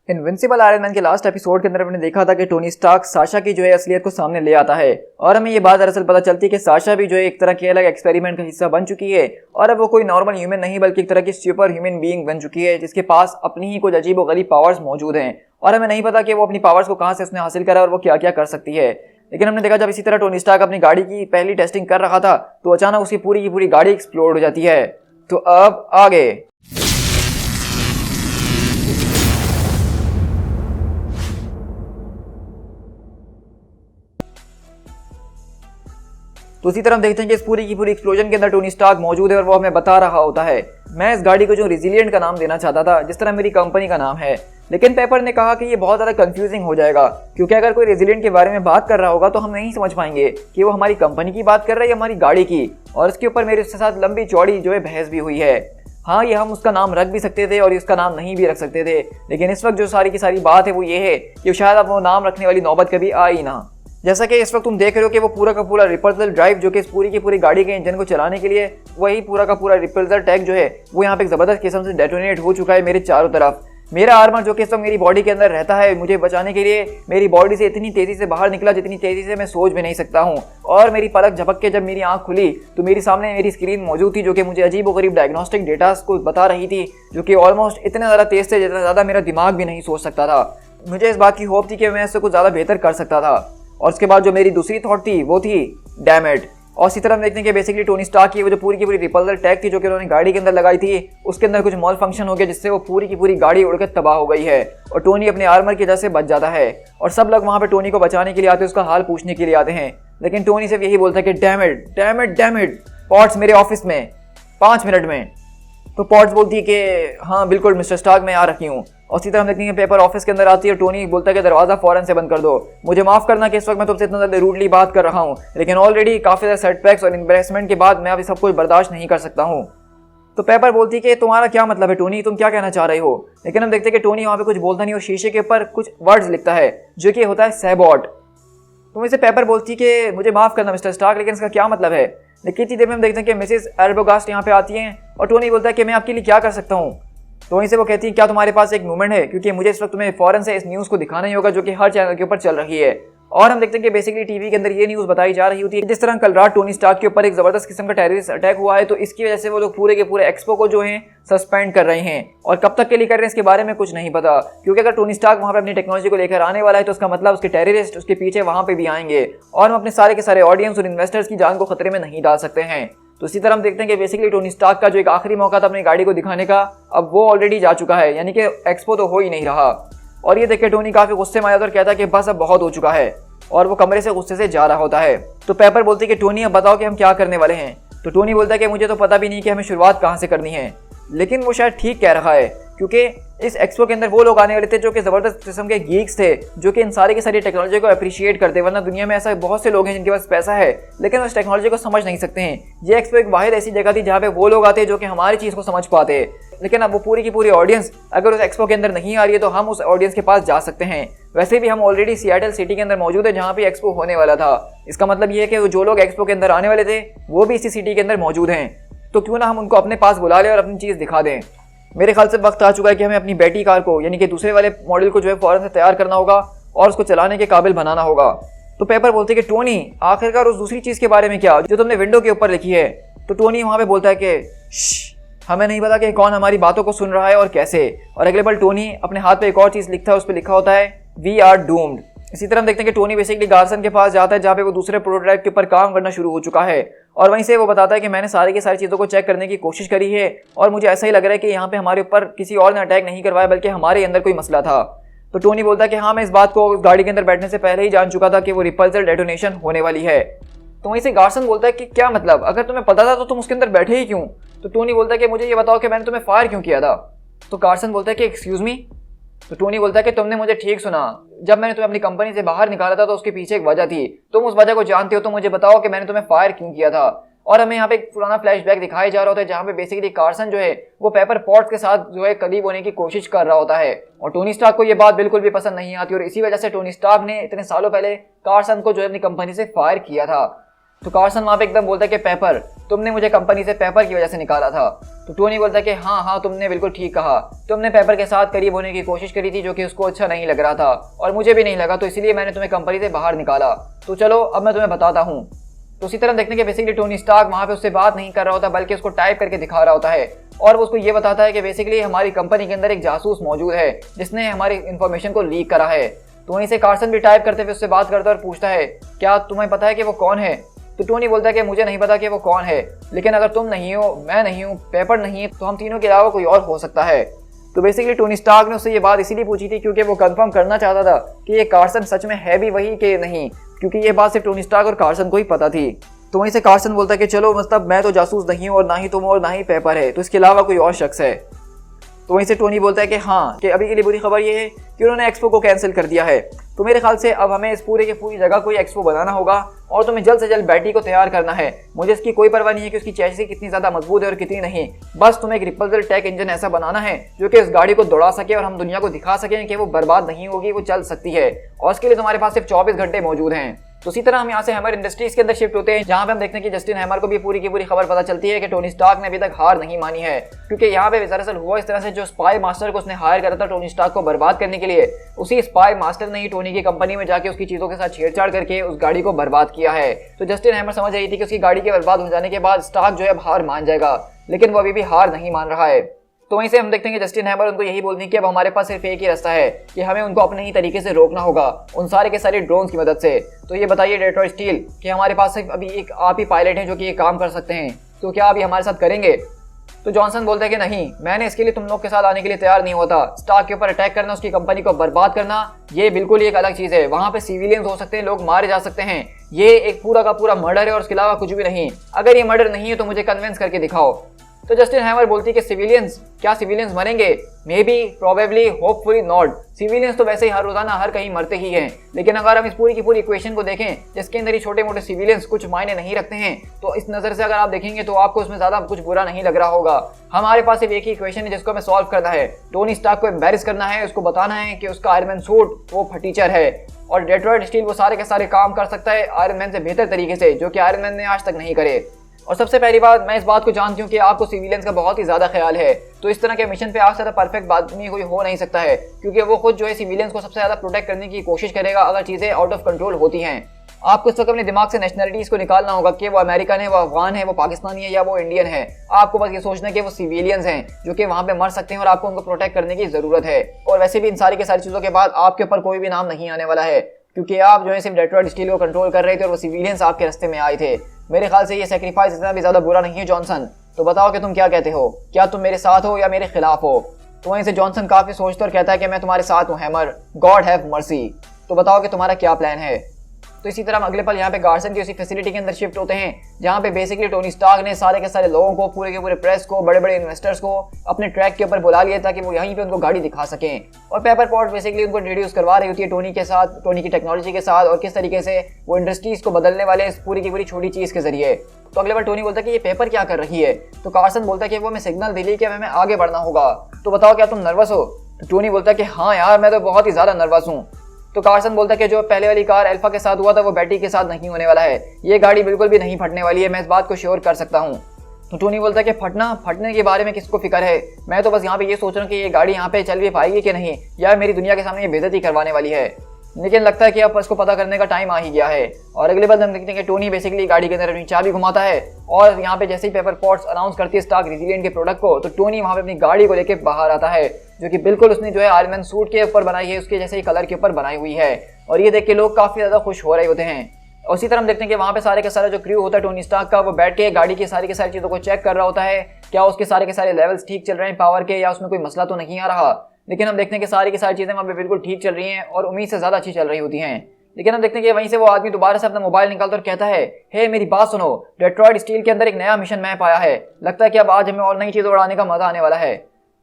Invincible iron man के last episode के अंदर हमने देखा था कि टोनी स्टार्क साशा की जो है असलियत को सामने ले आता है और हमें ये बात दरअसल पता चलती है कि साशा भी जो है एक तरह के अलग एक्सपेरिमेंट का हिस्सा बन चुकी है और अब वो कोई नॉर्मल ह्यूमन नहीं बल्कि एक तरह की सुपर ह्यूमन बीइंग बन चुकी है जिसके पास अपनी ही कुछ अजीब और गरीब पावर्स मौजूद हैं और हमें नहीं पता कि वो अपनी पावर्स को कहाँ से उसने हासिल करा और वो क्या क्या कर सकती है। लेकिन हमने देखा जब इसी तरह टोनी स्टार्क अपनी गाड़ी की पहली टेस्टिंग कर रहा था तो अचानक उसकी पूरी की पूरी गाड़ी एक्सप्लोड हो जाती है। तो अब आगे तो इसी तरह हम देखते हैं कि इस पूरी की पूरी एक्सप्लोजन के अंदर टोनी स्टार्क मौजूद है और वो हमें बता रहा होता है मैं इस गाड़ी को जो रेजिलिएंट का नाम देना चाहता था जिस तरह मेरी कंपनी का नाम है, लेकिन पेपर ने कहा कि ये बहुत ज़्यादा कंफ्यूजिंग हो जाएगा क्योंकि अगर कोई रेजिलिएंट के बारे में बात कर रहा होगा तो हम नहीं समझ पाएंगे कि वो हमारी कंपनी की बात कर रहा है या हमारी गाड़ी की। और इसके ऊपर मेरे साथ लंबी चौड़ी जो है बहस भी हुई है। हाँ, ये हम उसका नाम रख भी सकते थे और इसका नाम नहीं भी रख सकते थे, लेकिन इस वक्त जो सारी की सारी बात है वो ये है कि शायद अब वो नाम रखने वाली नौबत कभी आई ना। जैसा कि इस वक्त तुम देख रहे हो कि वो पूरा का पूरा रिपल्सर ड्राइव जो कि इस पूरी की पूरी गाड़ी के इंजन को चलाने के लिए वही पूरा का पूरा रिपल्सर टैग जो है वो यहाँ पे एक ज़बरदस्त किस्म से डेटोनेट हो चुका है मेरे चारों तरफ। मेरा आर्मर जो कि इस वक्त मेरी बॉडी के अंदर रहता है मुझे बचाने के लिए मेरी बॉडी से इतनी तेज़ी से बाहर निकला जितनी तेज़ी से मैं सोच भी नहीं सकता हूँ। और मेरी पलक झपक के जब मेरी आँख खुली तो मेरी सामने मेरी स्क्रीन मौजूद थी जो कि मुझे अजीब व गरीब डायग्नोस्टिक डेटा को बता रही थी जो कि ऑलमोस्ट इतने ज़्यादा तेज़ थे जितना ज़्यादा मेरा दिमाग भी नहीं सोच सकता था। मुझे इस बात की होप थी कि मैं इससे कुछ ज़्यादा बेहतर कर सकता था। और उसके बाद जो मेरी दूसरी थॉट थी वो थी डैम इट। और इसी तरह हम देखते हैं कि बेसिकली टोनी स्टार्क की वो जो पूरी की पूरी रिपल्सर टैग थी जो कि उन्होंने गाड़ी के अंदर लगाई थी उसके अंदर कुछ मॉल फंक्शन हो गया जिससे वो पूरी की पूरी गाड़ी उड़कर तबाह हो गई है और टोनी अपने आर्मर की वजह से बच जाता है और सब लोग वहाँ पे टोनी को बचाने के लिए आते हैं, उसका हाल पूछने के लिए आते हैं। लेकिन टोनी सिर्फ यही बोलता है कि damn it damn it damn it, pots मेरे ऑफिस में 5 मिनट में। तो पॉट्स बोलती है कि हाँ बिल्कुल मिस्टर स्टार्क मैं आ रखी हूँ। और इसी तरह हम देखते हैं पेपर ऑफिस के अंदर आती है। टोनी बोलता है कि दरवाज़ा फ़ौरन से बंद कर दो, मुझे माफ़ करना कि इस वक्त मैं तुमसे इतना ज़्यादा रूडली बात कर रहा हूँ, लेकिन ऑलरेडी काफ़ी ज़्यादा सेटबैक्स और एम्बैरेसमेंट के बाद मैं अभी सब कुछ बर्दाश्त नहीं कर सकता हूँ। तो पेपर बोलती है कि तुम्हारा क्या मतलब है टोनी, तुम क्या कहना चाह रहे हो। लेकिन हम देखते हैं कि टोनी वहाँ पे कुछ बोलता नहीं और शीशे के ऊपर कुछ वर्ड्स लिखता है जो कि होता है सैबॉट। तो इसे पेपर बोलती है कि मुझे माफ़ करना मिस्टर स्टार्क, लेकिन इसका क्या मतलब है। लेकिन इतनी देर में हम देखते हैं कि मिसेस एल्बोगास्ट यहाँ पे आती हैं और टोनी बोलता है कि मैं आपके लिए क्या कर सकता हूँ। तो वहीं से वो कहती है क्या तुम्हारे पास एक मूवमेंट है, क्योंकि मुझे इस वक्त तुम्हें फौरन से इस न्यूज़ को दिखाना ही होगा जो कि हर चैनल के ऊपर चल रही है। और हम देखते हैं कि बेसिकली टीवी के अंदर ये न्यूज़ बताई जा रही होती है जिस तरह कल रात टोनी स्टार्क के ऊपर एक ज़बरदस्त किस्म का टेररिस्ट अटैक हुआ है, तो इसकी वजह से वो लोग पूरे के पूरे एक्सपो को जो है सस्पेंड कर रहे हैं और कब तक के लिए कर रहे हैं इसके बारे में कुछ नहीं पता। क्योंकि अगर टोनी स्टार्क वहाँ पे अपनी टेक्नोलॉजी को लेकर आने वाला है तो उसका मतलब उसके टेररिस्ट उसके पीछे वहाँ पे भी आएंगे और हम अपने सारे के सारे ऑडियंस और इन्वेस्टर्स की जान को खतरे में नहीं डाल सकते हैं। तो इसी तरह हम देखते हैं कि बेसिकली टोनी स्टार्क का जो एक आखिरी मौका था अपनी गाड़ी को दिखाने का अब वो ऑलरेडी जा चुका है, यानी कि एक्सपो तो हो ही नहीं रहा। और ये देख के टोनी काफ़ी गुस्से में आया और कहता है कि बस अब बहुत हो चुका है और वो कमरे से गुस्से से जा रहा होता है। तो पेपर बोलती है कि टोनी अब बताओ कि हम क्या करने वाले हैं। तो टोनी बोलता है कि मुझे तो पता भी नहीं कि हमें शुरुआत कहाँ से करनी है। लेकिन वो शायद ठीक कह रहा है क्योंकि इस एक्सपो के अंदर वो लोग आने वाले थे जो कि ज़बरदस्त किस्म के गीक्स थे जो कि इन सारी की सारी टेक्नोलॉजी को अप्रिशिएट करते, वरना दुनिया में ऐसा बहुत से लोग हैं जिनके पास पैसा है लेकिन उस टेक्नोलॉजी को समझ नहीं सकते हैं। ये एक्सपो एक वाहिद ऐसी जगह थी जहाँ पे वो लोग आते हैं जो कि हमारी चीज़ को समझ पाते। लेकिन अब वो पूरी की पूरी ऑडियंस अगर उस एक्सपो के अंदर नहीं आ रही है तो हम उस ऑडियंस के पास जा सकते हैं। वैसे भी हम ऑलरेडी सियाटल सिटी के अंदर मौजूद है जहाँ पे एक्सपो होने वाला था। इसका मतलब ये है कि जो लोग एक्सपो के अंदर आने वाले थे वो भी इसी सिटी के अंदर मौजूद हैं, तो क्यों ना हम उनको अपने पास बुला लें और अपनी चीज़ दिखा दें। मेरे ख्याल से वक्त आ चुका है कि हमें अपनी बेटी कार को यानी कि दूसरे वाले मॉडल को जो है फ़ौरन से तैयार करना होगा और उसको चलाने के काबिल बनाना होगा। तो पेपर बोलते हैं कि टोनी आखिरकार उस दूसरी चीज़ के बारे में क्या जो तुमने विंडो के ऊपर लिखी है। तो टोनी वहाँ पे बोलता है कि हमें नहीं पता कि कौन हमारी बातों को सुन रहा है और कैसे। और अगले पल टोनी अपने हाथ पे एक और चीज़ लिखता है, उस पर लिखा होता है वी आर डूम्ड। इसी तरह हम देखते हैं कि टोनी बेसिकली गार्सन के पास जाता है जहाँ पे वो दूसरे प्रोटोटाइप के ऊपर काम करना शुरू हो चुका है और वहीं से वो बताता है कि मैंने सारी की सारी चीज़ों को चेक करने की कोशिश करी है और मुझे ऐसा ही लग रहा है कि यहाँ पे हमारे ऊपर किसी और ने अटैक नहीं करवाया बल्कि हमारे अंदर कोई मसला था। तो टोनी बोलता है कि हाँ मैं इस बात को गाड़ी के अंदर बैठने से पहले ही जान चुका था कि वो रिपल्सर डेटोनेशन होने वाली है। तो वहीं से गार्सन बोलता है कि क्या मतलब, अगर तुम्हें पता था तो तुम उसके अंदर बैठे ही क्यों। तो टोनी बोलता है कि मुझे ये बताओ कि मैंने तुम्हें फायर क्यों किया था। तो गार्सन बोलता है कि एक्सक्यूज़ मी। तो टोनी बोलता है कि तुमने मुझे ठीक सुना, जब मैंने तुम्हें अपनी कंपनी से बाहर निकाला था तो उसके पीछे एक वजह थी, तुम उस वजह को जानते हो तो मुझे बताओ कि मैंने तुम्हें फायर क्यों किया था। और हमें यहाँ पे एक पुराना फ्लैशबैक दिखाया जा रहा होता है जहाँ पे बेसिकली कार्सन जो है वो पेपर पॉट्स के साथ जो है करीब होने की कोशिश कर रहा होता है और टोनी स्टार्क को ये बात बिल्कुल भी पसंद नहीं आती और इसी वजह से टोनी स्टार्क ने इतने सालों पहले कार्सन को जो है अपनी कंपनी से फायर किया था। तो कार्सन वहाँ पे एकदम बोलता है कि पेपर, तुमने मुझे कंपनी से पेपर की वजह से निकाला था। तो टोनी बोलता है कि हाँ हाँ, तुमने बिल्कुल ठीक कहा, तुमने पेपर के साथ करीब होने की कोशिश करी थी, जो कि उसको अच्छा नहीं लग रहा था और मुझे भी नहीं लगा, तो इसलिए मैंने तुम्हें कंपनी से बाहर निकाला। तो चलो अब मैं तुम्हें बताता हूँ। तो उसी तरह देखने के बेसिकली टोनी स्टार्क वहाँ पे उससे बात नहीं कर रहा होता, बल्कि उसको टाइप करके दिखा रहा होता है और वो उसको ये बताता है कि बेसिकली हमारी कंपनी के अंदर एक जासूस मौजूद है जिसने हमारी इन्फॉर्मेशन को लीक करा है। तो वहीं से कार्सन भी टाइप करते हुए उससे बात करता है और पूछता है क्या तुम्हें पता है कि वो कौन है। तो टोनी बोलता है कि मुझे नहीं पता कि वो कौन है, लेकिन अगर तुम नहीं हो, मैं नहीं हूँ, पेपर नहीं है, तो हम तीनों के अलावा कोई और हो सकता है। तो बेसिकली टोनी स्टार्क ने उससे ये बात इसीलिए पूछी थी क्योंकि वो कंफर्म करना चाहता था कि ये कार्सन सच में है भी वही कि नहीं, क्योंकि ये बात सिर्फ टोनी स्टार्क और कार्सन को ही पता थी। तो वहीं से कार्सन बोलता है कि चलो मतलब मैं तो जासूस नहीं हूँ और ना ही तुम और ना ही पेपर है, तो इसके अलावा कोई और शख्स है। तो वहीं से टोनी बोलता है कि हाँ, कि अभी के लिए बुरी खबर ये है कि उन्होंने एक्सपो को कैंसिल कर दिया है। तो मेरे ख्याल से अब हमें इस पूरे की पूरी जगह कोई एक्सपो बनाना होगा और तुम्हें जल्द से जल्द बैटरी को तैयार करना है। मुझे इसकी कोई परवाह नहीं है कि उसकी चैसिस कितनी ज़्यादा मजबूत है और कितनी नहीं, बस तुम्हें एक रिपल्सर टेक इंजन ऐसा बनाना है जो कि इस गाड़ी को दौड़ा सके और हम दुनिया को दिखा सकें कि वो बर्बाद नहीं होगी, वो चल सकती है। और इसके लिए तुम्हारे पास सिर्फ 24 घंटे मौजूद हैं। तो इसी तरह हम यहाँ से हैमर इंडस्ट्रीज के अंदर शिफ्ट होते हैं, जहाँ पे हम देखते हैं कि जस्टिन हैमर को भी पूरी की पूरी खबर पता चलती है कि टोनी स्टार्क ने अभी तक हार नहीं मानी है, क्योंकि यहाँ पे दरअसल हुआ इस तरह से जो स्पाई मास्टर को उसने हायर करा था टोनी स्टार्क को बर्बाद करने के लिए, उसी स्पाई मास्टर ने ही टोनी की कंपनी में जाके उसकी चीजों के साथ छेड़छाड़ करके उस गाड़ी को बर्बाद किया है। तो जस्टिन हैमर समझ रही थी कि उसकी गाड़ी के बर्बाद हो जाने के बाद स्टार्क जो है अब हार मान जाएगा, लेकिन वो अभी भी हार नहीं मान रहा है। तो वहीं से हम देखते हैं कि जस्टिन हैमर उनको यही बोलती है कि अब हमारे पास सिर्फ एक ही रास्ता है कि हमें उनको अपने ही तरीके से रोकना होगा, उन सारे के सारे ड्रोन्स की मदद से। तो ये बताइए डेट्रॉइट स्टील कि हमारे पास सिर्फ अभी एक आप ही पायलट हैं जो कि ये काम कर सकते हैं, तो क्या अभी हमारे साथ करेंगे। तो जॉनसन बोलता है कि नहीं, मैंने इसके लिए तुम लोग के साथ आने के लिए तैयार नहीं होता। स्टार्क के ऊपर अटैक करना, उसकी कंपनी को बर्बाद करना, ये बिल्कुल एक अलग चीज़ है। वहाँ पे सिविलियंस हो सकते हैं, लोग मारे जा सकते हैं, ये एक पूरा का पूरा मर्डर है और उसके अलावा कुछ भी नहीं। अगर ये मर्डर नहीं है तो मुझे कन्विंस करके दिखाओ। तो जस्टिन हैमर बोलती है कि सिविलियंस, क्या सिविलियंस मरेंगे? May be, probably, hopefully not. Civilians तो वैसे ही हर रोजाना हर कहीं मरते ही हैं, लेकिन अगर हम इस पूरी की पूरी इक्वेशन को देखें जिसके अंदर ही छोटे मोटे सिविलियंस कुछ मायने नहीं रखते हैं, तो इस नज़र से अगर आप देखेंगे तो आपको उसमें ज़्यादा कुछ बुरा नहीं लग रहा होगा। हमारे पास सिर्फ एक ही इक्वेशन है जिसको हमें सॉल्व करना है। टोनी स्टार्क को एम्बैरेस करना है, उसको बताना है कि उसका आयरन मैन सूट वो फटीचर है और डेट्रॉइट स्टील वो सारे के सारे काम कर सकता है आयरन मैन से बेहतर तरीके से, जो कि आयरन मैन ने आज तक नहीं करे। और सबसे पहली बात, मैं इस बात को जानती हूँ कि आपको सिविलियंस का बहुत ही ज़्यादा ख्याल है, तो इस तरह के मिशन पे आपसे ज़्यादा परफेक्ट आदमी कोई हो नहीं सकता है, क्योंकि वो खुद जो है सिविलियंस को सबसे ज़्यादा प्रोटेक्ट करने की कोशिश करेगा अगर चीज़ें आउट ऑफ कंट्रोल होती हैं। आपको इस वक्त अपने दिमाग से नेशनलिटीज़ को निकालना होगा कि वो अमेरिकन है, वो अफगान है, वो पाकिस्तानी है या वो इंडियन है। आपको बस ये सोचना है कि वो सिविलियंस हैं जो कि वहाँ पे मर सकते हैं और आपको उनको प्रोटेक्ट करने की ज़रूरत है। और वैसे भी इन सारी की सारी चीज़ों के बाद आपके ऊपर कोई भी नाम नहीं आने वाला है, क्योंकि आप जो है सिर्फ डेट्रॉइट स्टील को कंट्रोल कर रहे थे और वो सिविलियंस आपके रास्ते में आए थे। मेरे ख्याल से ये सेक्रीफाइस इतना भी ज़्यादा बुरा नहीं है जॉनसन। तो बताओ कि तुम क्या कहते हो, क्या तुम मेरे साथ हो या मेरे खिलाफ हो। तो वहीं से जॉनसन काफ़ी सोचता और कहता है कि मैं तुम्हारे साथ हूँ हैमर, गॉड हैव मर्सी। तो बताओ कि तुम्हारा क्या प्लान है। तो इसी तरह हम अगले पल यहाँ पे गार्सन की उसी फैसिलिटी के अंदर शिफ्ट होते हैं, जहाँ पे बेसिकली टोनी स्टार्क ने सारे के सारे लोगों को, पूरे के पूरे प्रेस को, बड़े बड़े इन्वेस्टर्स को अपने ट्रैक के ऊपर बुला लिया ताकि वो यहीं पे उनको गाड़ी दिखा सकें। और पेपर पॉट बेसिकली उनको इंट्रोड्यूस करवा रही होती है टोनी के साथ, टोनी की टेक्नोलॉजी के साथ, और किस तरीके से वो इंडस्ट्रीज को बदलने वाले इस पूरी की पूरी छोटी चीज़ के जरिए। तो अगले बार टोनी बोलता है कि ये पेपर क्या कर रही है। तो कार्सन बोलता है कि वो हमें सिग्नल दे रही है कि हमें आगे बढ़ना होगा। तो बताओ क्या तुम नर्वस हो। तो टोनी बोलता है कि हाँ यार, मैं तो बहुत ही ज़्यादा नर्वस हूँ। तो कार्सन बोलता है कि जो पहले वाली कार अल्फा के साथ हुआ था वो बैटरी के साथ नहीं होने वाला है, ये गाड़ी बिल्कुल भी नहीं फटने वाली है, मैं इस बात को श्योर कर सकता हूँ। तो टोनी बोलता है कि फटने के बारे में किसको फिक्र है, मैं तो बस यहाँ पे ये सोच रहा हूँ कि ये गाड़ी यहाँ पे चल भी पाएगी कि नहीं, या मेरी दुनिया के सामने ये बेइज्जती करवाने वाली है। लेकिन लगता है कि अब इसको पता करने का टाइम आ ही गया है। और अगले बार हम देखते हैं कि टोनी बेसिकली गाड़ी के अंदर अपनी चाबी घुमाता है और यहाँ पे जैसे ही पेपर पॉट्स अनाउंस करती है स्टार्क रेजिलिएंट के प्रोडक्ट को, तो टोनी वहाँ पे अपनी गाड़ी को लेकर बाहर आता है, जो कि बिल्कुल उसने जो है आयरन मैन सूट के ऊपर बनाई है, उसके जैसे ही कलर के ऊपर बनाई हुई है। और ये देख के लोग काफ़ी ज़्यादा खुश हो रहे होते हैं। और इसी तरह हम देखते हैं कि वहाँ पे सारे के सारे जो क्रू होता है टोनी स्टार्क का, वो बैठ के गाड़ी की सारी चीज़ों को चेक कर रहा होता है, क्या उसके सारे के सारे लेवल्स ठीक चल रहे हैं पावर के, या उसमें कोई मसला तो नहीं आ रहा। लेकिन हम देखते हैं कि सारी की सारी चीज़ें वहाँ पे बिल्कुल ठीक चल रही हैं और उम्मीद से ज़्यादा अच्छी चल रही होती हैं। लेकिन हम देखते हैं कि वहीं से वो आदमी दोबारा से अपना मोबाइल निकालता और कहता है, हे मेरी बात सुनो, डेट्रॉइट स्टील के अंदर एक नया मिशन मैप आया है, लगता है कि अब आज हमें और नई चीज़ें उड़ाने का मजा आने वाला है।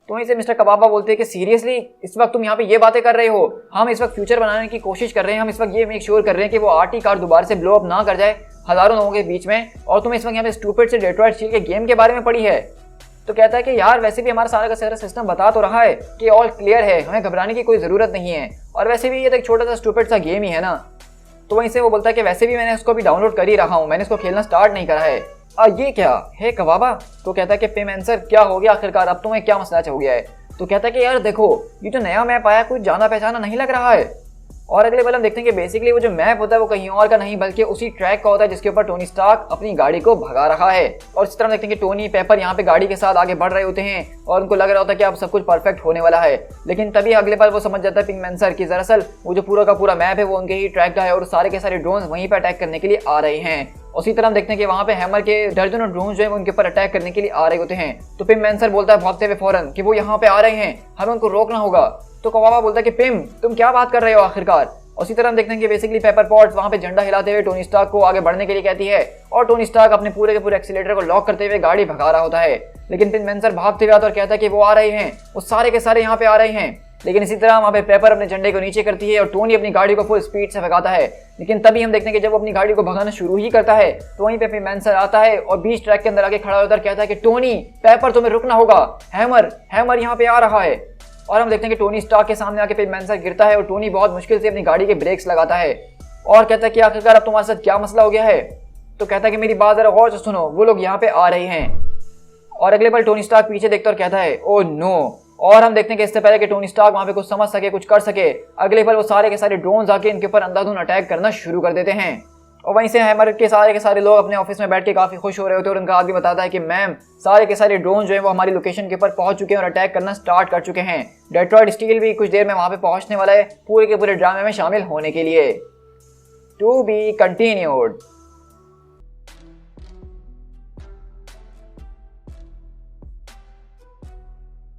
तो वहीं से मिस्टर कबाबा बोलते हैं कि सीरियसली इस वक्त तुम यहाँ पे ये बातें कर रहे हो, हम इस वक्त फ्यूचर बनाने की कोशिश कर रहे हैं, हम इस वक्त ये मेक श्योर कर रहे हैं कि वो आरटी कार दोबारा से ब्लो अप ना कर जाए हज़ारों लोगों के बीच में, और तुम इस वक्त यहाँ पे स्टूपिड से डेट्रॉइट स्टील के गेम के बारे में पढ़ी है। तो कहता है कि यार वैसे भी हमारा सारा का सारा सिस्टम बता तो रहा है कि ऑल क्लियर है, हमें घबराने की कोई ज़रूरत नहीं है, और वैसे भी ये तो एक छोटा सा स्टूपिड सा गेम ही है ना। तो वहीं से वो बोलता है कि वैसे भी मैंने इसको अभी डाउनलोड कर ही रखा हूँ, मैंने इसको खेलना स्टार्ट नहीं करा है। ये क्या है कबाबा? तो कहता है कि पिम आंसर क्या हो गया आखिरकार, अब तुम्हें क्या मसला हो गया है? तो कहता है कि यार देखो ये जो नया मैप आया कुछ जाना पहचाना नहीं लग रहा है। और अगले पल हम देखते हैं कि बेसिकली वो जो मैप होता है वो कहीं और का नहीं बल्कि उसी ट्रैक का होता है जिसके ऊपर टोनी स्टार्क अपनी गाड़ी को भगा रहा है। और इस तरह देखते हैं कि टोनी पेपर यहाँ पे गाड़ी के साथ आगे बढ़ रहे होते हैं और उनको लग रहा होता है कि अब सब कुछ परफेक्ट होने वाला है। लेकिन तभी अगले पल वो समझ जाता है पिंकमैंसर कि दरअसल वो जो पूरा का पूरा मैप है वो उनके ही ट्रैक का है और सारे के सारे ड्रोन्स वहीं पर अटैक करने के लिए आ रहे हैं। उसी तरह हम देखते हैं कि वहाँ पे हैमर के दर्जनों ड्रोन जो है उनके ऊपर अटैक करने के लिए आ रहे होते हैं। तो पिंकमैंसर बोलता है भागते हुए फौरन कि वो यहाँ पे आ रहे हैं, हमें उनको रोकना होगा। तो कबाबा बोलता है कि पिम तुम क्या बात कर रहे हो आखिरकार? उसी तरह हम देखते हैं कि बेसिकली पेपर पॉट्स वहाँ पे झंडा हिलाते हुए टोनी स्टार्क को आगे बढ़ने के लिए कहती है और टोनी स्टार्क अपने पूरे के पूरे एक्सीलेटर को लॉक करते हुए गाड़ी भगा रहा होता है। लेकिन पिंकमैंसर भागते हुए आता और कहता है कि वो आ रहे हैं, वो सारे के सारे यहाँ पे आ रहे हैं। लेकिन इसी तरह वहाँ पे पेपर अपने झंडे को नीचे करती है और टोनी अपनी गाड़ी को फुल स्पीड से भगाता है। लेकिन तभी हम देखते हैं कि जब वो अपनी गाड़ी को भगाना शुरू ही करता है तो वहीं पे पिंकमैंसर आता है और बीच ट्रैक के अंदर आके खड़ा होकर कहता है कि टोनी पेपर तुम्हें रुकना होगा, हैमर यहाँ पे आ रहा है। और हम देखते हैं कि टोनी स्टार्क के सामने आके पिंकमैंसर गिरता है और टोनी बहुत मुश्किल से अपनी गाड़ी के ब्रेक्स लगाता है और कहता है कि आखिरकार अब तुम्हारे साथ क्या मसला हो गया है? तो कहता है कि मेरी बात जरा गौर से सुनो, वो लोग यहाँ पे आ रहे हैं। और अगले पल टोनी स्टार्क पीछे देखता और कहता है ओ नो। और हम देखते हैं कि इससे पहले कि टोनी स्टार्क वहाँ पे कुछ समझ सके कुछ कर सके अगले पल वो सारे के सारे ड्रोन्स आके इनके ऊपर अंधाधुंध अटैक करना शुरू कर देते हैं। और वहीं से हैमर के सारे लोग अपने ऑफिस में बैठ के काफी खुश हो रहे होते हैं और उनका आदमी बताता है कि मैम सारे के सारे ड्रोन जो है वो हमारी लोकेशन के ऊपर पहुंच चुके हैं और अटैक करना स्टार्ट कर चुके हैं। डेट्रॉइट स्टील भी कुछ देर में वहां पे पहुंचने वाला है पूरे के पूरे ड्रामे में शामिल होने के लिए। To be continued.